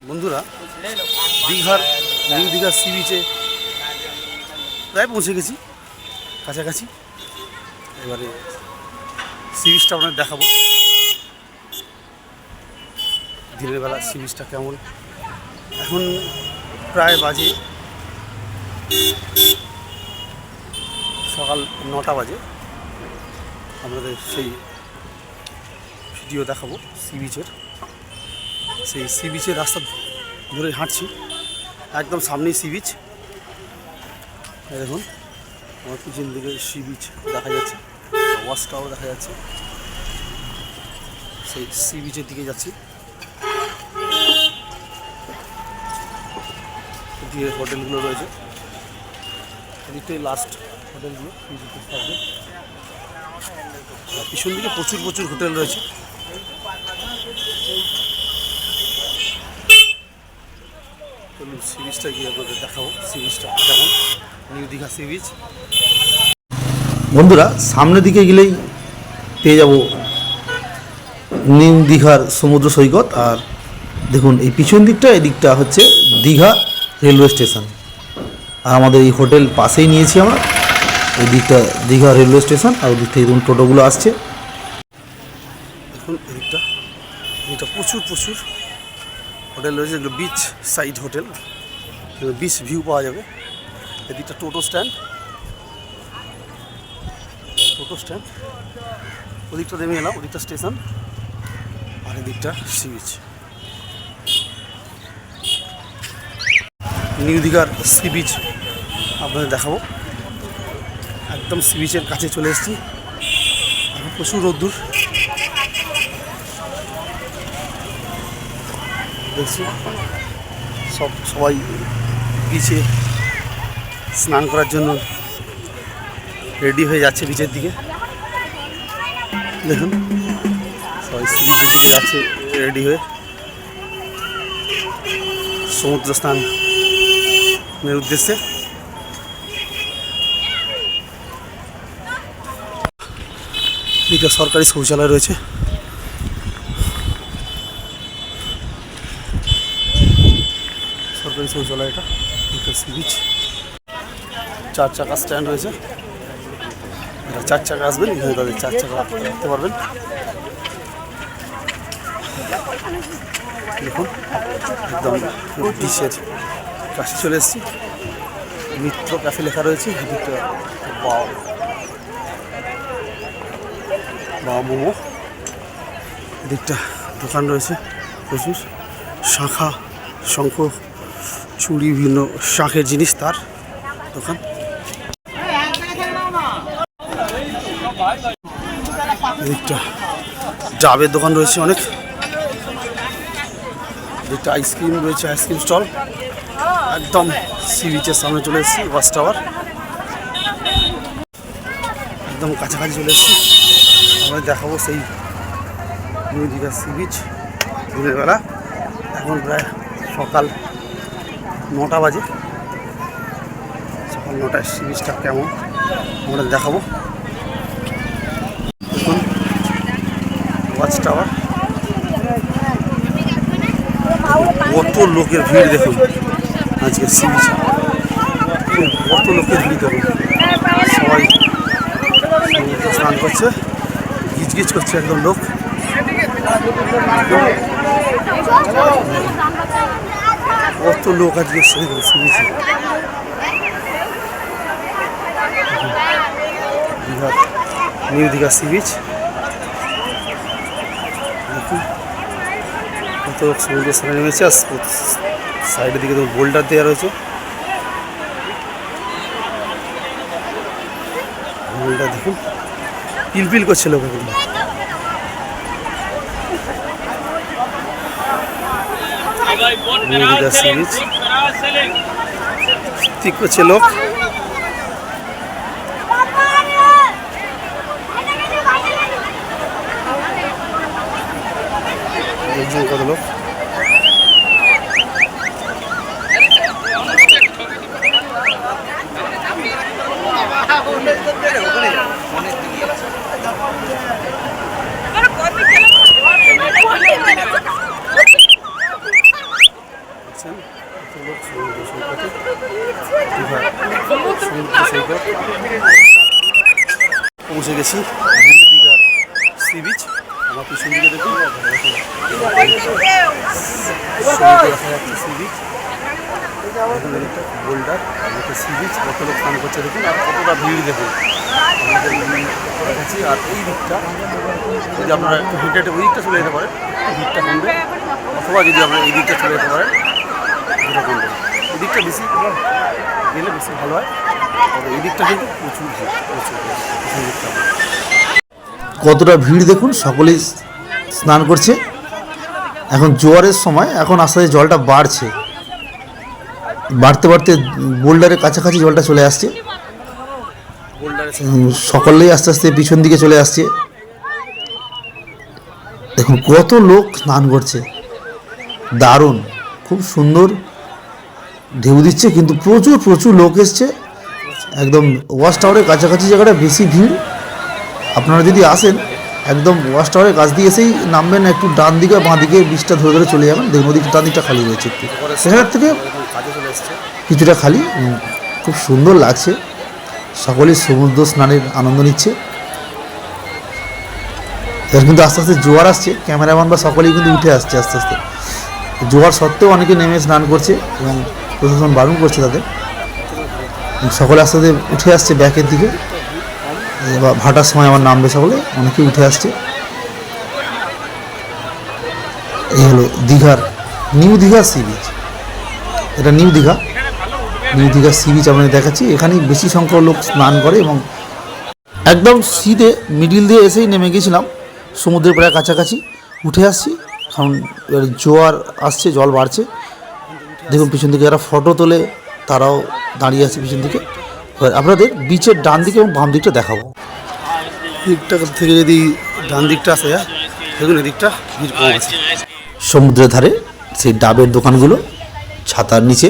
বন্ধুরা, দীঘার নিউ দীঘার সি বিচে প্রায় পৌঁছে গেছি, কাছাকাছি। এবারে সি বিচটা আপনাদের দেখাবো, দিনের বেলা সি বিচটা কেমন। এখন প্রায় বাজে সকাল 9টা বাজে। আপনাদের সেই ভিডিও দেখাবো সি বিচের। সেই সি বিচের রাস্তা ধরে হাঁটছি, একদম সামনেই সি বিচ। দেখুন আমার পিছন দিকে সি বিচ দেখা যাচ্ছে, ওয়াচ টাওয়ার দেখা যাচ্ছে। সেই সি বিচের দিকে যাচ্ছি। দিয়ে হোটেলগুলো রয়েছে, এদিকটাই লাস্ট হোটেলগুলো। পিছন দিকে প্রচুর হোটেল রয়েছে। সি বিচটা গিয়ে আপনাদের দেখাবো সি বিচটা কেমন, নিউ দীঘা সি বিচ। বন্ধুরা, সামনের দিকে গেলেই পেয়ে যাব নিউ দীঘার সমুদ্র সৈকত। আর দেখুন এই পিছন দিকটা, এদিকটা হচ্ছে দীঘা রেলওয়ে স্টেশন। আর আমাদের এই হোটেল পাশেই নিয়েছি আমরা। এই দিকটা দীঘা রেলওয়ে স্টেশন, আর ওদিক থেকে দেখুন টোটোগুলো আসছে। দেখুন এদিকটা প্রচুর হোটেল রয়েছে, যেগুলো beach side hotel, beach view পাওয়া যাবে। এদিকটা টোটো স্ট্যান্ড, ওদিকটা নেমে এলাম, ওদিকটা স্টেশন, আর এদিকটা সি বিচ। নিউ দীঘার সি বিচ আপনাদের দেখাবো। একদম সি বিচের কাছে চলে এসেছি। এখন প্রচুর রোদ্দুর দেখছি। সবাই বিচে স্নান করার জন্য রেডি হয়ে যাচ্ছে বিচের দিকে। দেখুন সবাই সি বিচের দিকে যাচ্ছে রেডি হয়ে, সমুদ্র স্নানের উদ্দেশ্যে। এটা সরকারি শৌচালয় রয়েছে। সরকারি শৌচালয় এটা সি বিচ। 4 চাকা স্ট্যান্ড রয়েছে, যারা 4 চাকা আসবেন এখানে তাদের 4 চাকা রাখতে পারবেন। দেখুন একদম বিচের কাছে চলে এসেছি। মিত্র ক্যাফে লেখা রয়েছে। এদিকটা বাবা মোমো, এদিকটা দোকান রয়েছে প্রচুর, শাঁখা, শঙ্খ, চুড়ি, বিভিন্ন শাঁখের জিনিস তার দোকান। এদিকটা ডাবের দোকান রয়েছে অনেক। এদিকটা আইসক্রিম রয়েছে, আইসক্রিম স্টল। একদম সি বিচের সামনে চলে এসেছি, ওয়াচ টাওয়ার একদম কাছাকাছি চলে এসেছি। আমরা দেখাবো সেই নিউ দীঘা সি বিচ দিনের বেলা। এখন প্রায় সকাল 9টা বাজে। সকাল 9টায় সি বিচটা কেমন আমরা দেখাবো। দেখুন ওয়াচ টাওয়ার, কত লোকের ভিড় দেখুন আজকে সি বিচে। কত লোকের ভিড় দেখুন, সবাই স্নান করছে, গিজগিজ করছে একদম লোক। কত লোক আজকে সি বিচে। দীঘার নিউ দীঘা সি বিচ। দেখুন কত লোক সমুদ্রের স্নানে নেমেছে। আর সাইডের দিকে তো বোল্ডার দেওয়া রয়েছে, বোল্ডার দেখুন পিলপিল করছে লোক। নিউ দীঘা সি বিচ ঠিক করছে লোক। কত লোক, দেখছেন কত লোক সমুদ্র সৈকতে, দীঘার সমুদ্র সৈকত পৌঁছে গেছি। দীঘার সি বিচ। আমার পিছন দিকে দেখুন sea beach, boulder sea beach, কত লোক স্নান করছে দেখুন, আর কতটা ভিড় দেখুন। আমাদের দেখাচ্ছি। আর এই দিকটা যদি আপনারা একটু হেঁটে হেঁটে ওই দিকটা চলে যেতে পারেন, একটু ভিড়টা কমবে, অথবা যদি আপনারা এই দিকটা চলে যেতে পারেন ভিড়টা কমবে। এই দিকটা বেশি গেলে বেশি ভালো হয়, তবে এই দিকটা কিন্তু প্রচুর ভিড়, প্রচুর এই দিকটা। কতটা ভিড় দেখুন, সকলেই স্নান করছে। এখন জোয়ারের সময়, এখন আস্তে আস্তে জলটা বাড়ছে, বাড়তে বাড়তে বোল্ডারের কাছাকাছি জলটা চলে আসছে। সকলেই আস্তে আস্তে পিছন দিকে চলে আসছে। দেখুন কত লোক স্নান করছে, দারুণ, খুব সুন্দর ঢেউ দিচ্ছে, কিন্তু প্রচুর প্রচুর লোক এসছে। একদম ওয়াচ টাওয়ারের কাছাকাছি জায়গাটা বেশি ভিড়। আপনারা যদি আসেন একদম ওয়াচ টাওয়ারের কাছ দিয়ে এসেই নামবেন, একটু ডান দিকে বাঁ দিকে বিচটা ধরে ধরে চলে যাবেন। দেখুন ওদিকে ডান দিকটা খালি রয়েছে, একটু সেখান থেকে কিছুটা খালি, খুব সুন্দর লাগছে। সকলেই সমুদ্র স্নানের আনন্দ নিচ্ছে। এর কিন্তু আস্তে আস্তে জোয়ার আসছে, ক্যামেরাম্যান বা সকলেই কিন্তু উঠে আসছে আস্তে আস্তে। জোয়ার সত্ত্বেও অনেকে নেমে স্নান করছে এবং প্রশাসন বারণ করছে তাদের। সকলে আস্তে আস্তে উঠে আসছে ব্যাকের দিকে, এবার ভাটার সময় আমার নামবে সকলে, অনেকেই উঠে আসছে। এই হলো দীঘার নিউ দীঘা সি বিচ। এটা নিউ দীঘা সি বিচ আপনাদের দেখাচ্ছি। এখানেই বেশি সংখ্যক লোক স্নান করে এবং একদম সিধে মিডিল দিয়ে এসেই নেমে গেছিলাম সমুদ্রের প্রায় কাছাকাছি, উঠে আসছি। কারণ এবার জোয়ার আসছে, জল বাড়ছে। দেখুন পিছন দিকে যারা ফটো তোলে তারাও দাঁড়িয়ে আছে পিছন দিকে। এবার আপনাদের বিচের ডান দিকে এবং বাম দিকটা দেখাবো। দিকটা থেকে যদি ডান দিকটা আসে, দেখুন এদিকটা ভিড় কম আছে। সমুদ্রের ধারে সেই ডাবের দোকানগুলো, ছাতার নিচে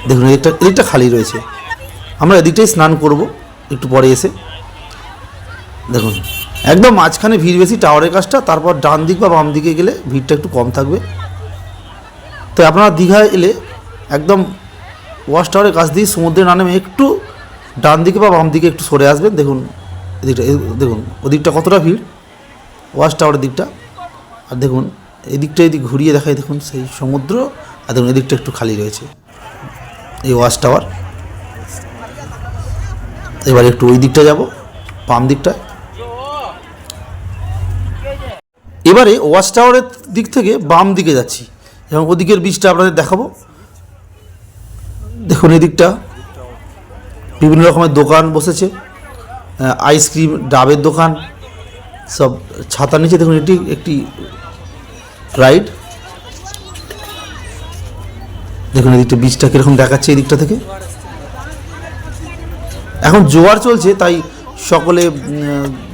দেখুন এদিকটা খালি রয়েছে। আমরা এদিকটাই স্নান করব একটু পরে এসে। দেখুন একদম মাঝখানে ভিড় বেশি, টাওয়ারের কাজটা। তারপর ডান দিক বা বাম দিকে গেলে ভিড়টা একটু কম থাকবে। তো আপনারা দীঘায় এলে একদম ওয়াচ টাওয়ারের কাছ দিয়ে সমুদ্রে না নেমে একটু ডান দিকে বা বাম দিকে একটু সরে আসবেন। দেখুন এদিকটা, দেখুন ওদিকটা কতটা ভিড়, ওয়াচ টাওয়ারের দিকটা। আর দেখুন এদিকটা এদিক ঘুরিয়ে দেখায়, দেখুন সেই সমুদ্র। আর দেখুন এদিকটা একটু খালি রয়েছে, এই ওয়াচ টাওয়ার। এবার একটু ওই দিকটা যাব, বাম দিকটায়। এবারে ওয়াচ টাওয়ারের দিক থেকে বাম দিকে যাচ্ছি এবং ওদিকের বীজটা আপনাদের দেখাবো। দেখুন এদিকটা বিভিন্ন রকমের দোকান বসেছে, আইসক্রিম, ডাবের দোকান, সব ছাতার নিচে। দেখুন এটি একটি রাইড। দেখুন এদিকটা বীজটা কীরকম দেখাচ্ছে এই দিকটা থেকে। এখন জোয়ার চলছে তাই সকলে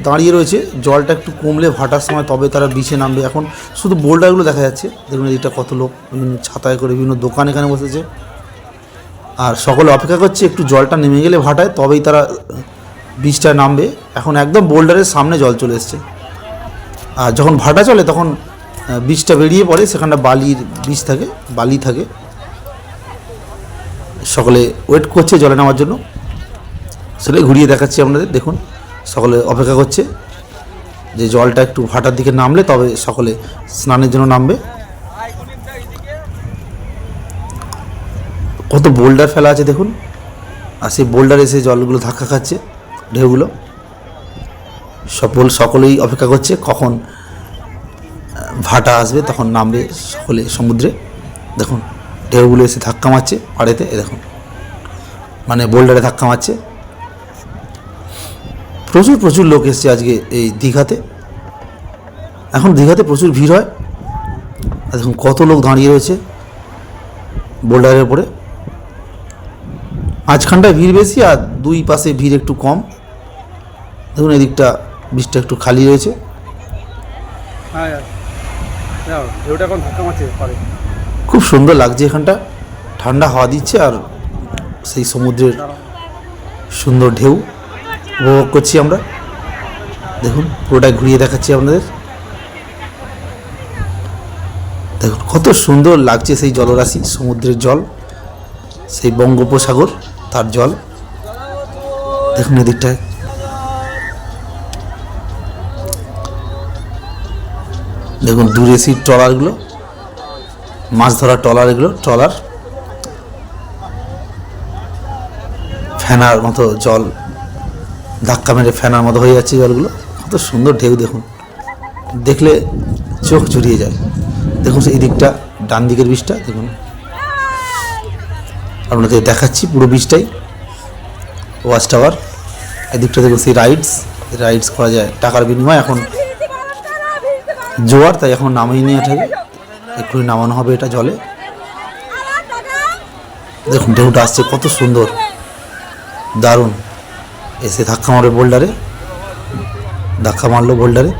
দাঁড়িয়ে রয়েছে। জলটা একটু কমলে ভাটার সময় তবে তারা বিচে নামবে। এখন শুধু বোল্ডারগুলো দেখা যাচ্ছে। দেখুন এদিকটা কত লোক বিভিন্ন ছাতায় করে বিভিন্ন দোকান এখানে বসেছে, আর সকলে অপেক্ষা করছে একটু জলটা নেমে গেলে ভাটায় তবেই তারা বিচটায় নামবে। এখন একদম বোল্ডারের সামনে জল চলে এসছে, আর যখন ভাটা চলে তখন বিচটা বেরিয়ে পড়ে, সেখানটা বালির বিচ থাকে, বালি থাকে। সকলে ওয়েট করছে জলে নামার জন্য। সেটাই ঘুরিয়ে দেখাচ্ছি আপনাদের। দেখুন সকলে অপেক্ষা করছে যে জলটা একটু ভাটার দিকে নামলে তবে সকলে স্নানের জন্য নামবে। কত বোল্ডার ফেলা আছে দেখুন, আর সেই বোল্ডার এসে জলগুলো ধাক্কা খাচ্ছে, ঢেউগুলো। সকলেই অপেক্ষা করছে কখন ভাটা আসবে, তখন নামবে সকলে সমুদ্রে। দেখুন ঢেউগুলো এসে ধাক্কা মারছে পাড়েতে, দেখুন মানে বোল্ডারে ধাক্কা মারছে। প্রচুর প্রচুর লোক এসছে আজকে এই দীঘাতে। এখন দীঘাতে প্রচুর ভিড় হয়। আর দেখুন কত লোক দাঁড়িয়ে রয়েছে বোল্ডারের উপরে। মাঝখানটায় ভিড় বেশি আর দুই পাশে ভিড় একটু কম। দেখুন এদিকটা বীজটা একটু খালি রয়েছে। খুব সুন্দর লাগছে এখানটা, ঠান্ডা হাওয়া দিচ্ছে আর সেই সমুদ্রের সুন্দর ঢেউ উপভোগ করছি আমরা। দেখুন পুরোটাই ঘুরিয়ে দেখাচ্ছি আপনাদের। দেখুন কত সুন্দর লাগছে সেই জলরাশি, সমুদ্রের জল, সেই বঙ্গোপসাগর তার জল। দেখুন এদিকটায় দেখুন দূরে সেই ট্রলারগুলো, মাছ ধরার ট্রলার, এগুলো ট্রলার। ফেনার মতো জল, ধাক্কা মেরে ফেনার মতো হয়ে যাচ্ছে জলগুলো। কত সুন্দর ঢেউ দেখুন, দেখলে চোখ জুড়িয়ে যায়। দেখুন সেই দিকটা ডান দিকের বীজটা দেখুন, আপনাদের দেখাচ্ছি পুরো বীজটাই। ওয়াচ টাওয়ার এদিকটা দেখুন, সেই রাইডস করা যায় টাকার বিনিময়ে। এখন জোয়ার, তাই এখন নামিয়ে নিয়ে এটাকে এক্ষুনি নামানো হবে এটা জলে। দেখুন ঢেউটা আসছে কত সুন্দর, দারুণ। এসে ধাক্কা মারবে বোল্ডারে, ধাক্কা মারলো বোল্ডারে।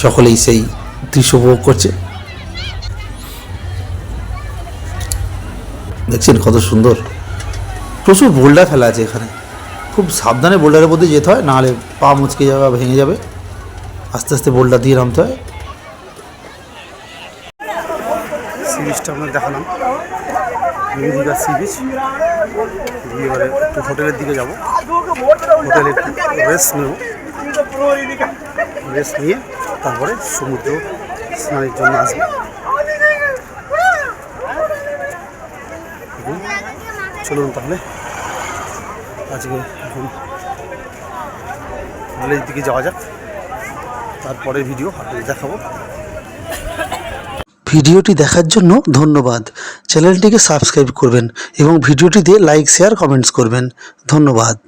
সকলেই সেই দৃশ্য উপভোগ করছে। দেখছেন কত সুন্দর, প্রচুর বোল্ডার ফেলা আছে এখানে। খুব সাবধানে বোল্ডারের মধ্যে যেতে হয়, নাহলে পা মুচকে যাবে বা ভেঙে যাবে। আস্তে আস্তে বোল্ডার দিয়ে নামতে হয়। সি বিচটা আপনাকে দেখালাম, নিউ দীঘার সি বিচ। দিয়ে এবারে একটু হোটেলের দিকে যাব, হোটেলে একটু রেস্ট নেব, রেস্ট নিয়ে তারপরে সমুদ্র স্নানের জন্য আসবো। চলুন তাহলে আজকে এখন হোটেলের দিকে যাওয়া যাক, তারপরে ভিডিও আপনাদের দেখাবো। ভিডিওটি দেখার জন্য ধন্যবাদ। চ্যানেলটিকে সাবস্ক্রাইব করবেন এবং ভিডিওটিতে লাইক, শেয়ার, কমেন্টস করবেন। ধন্যবাদ।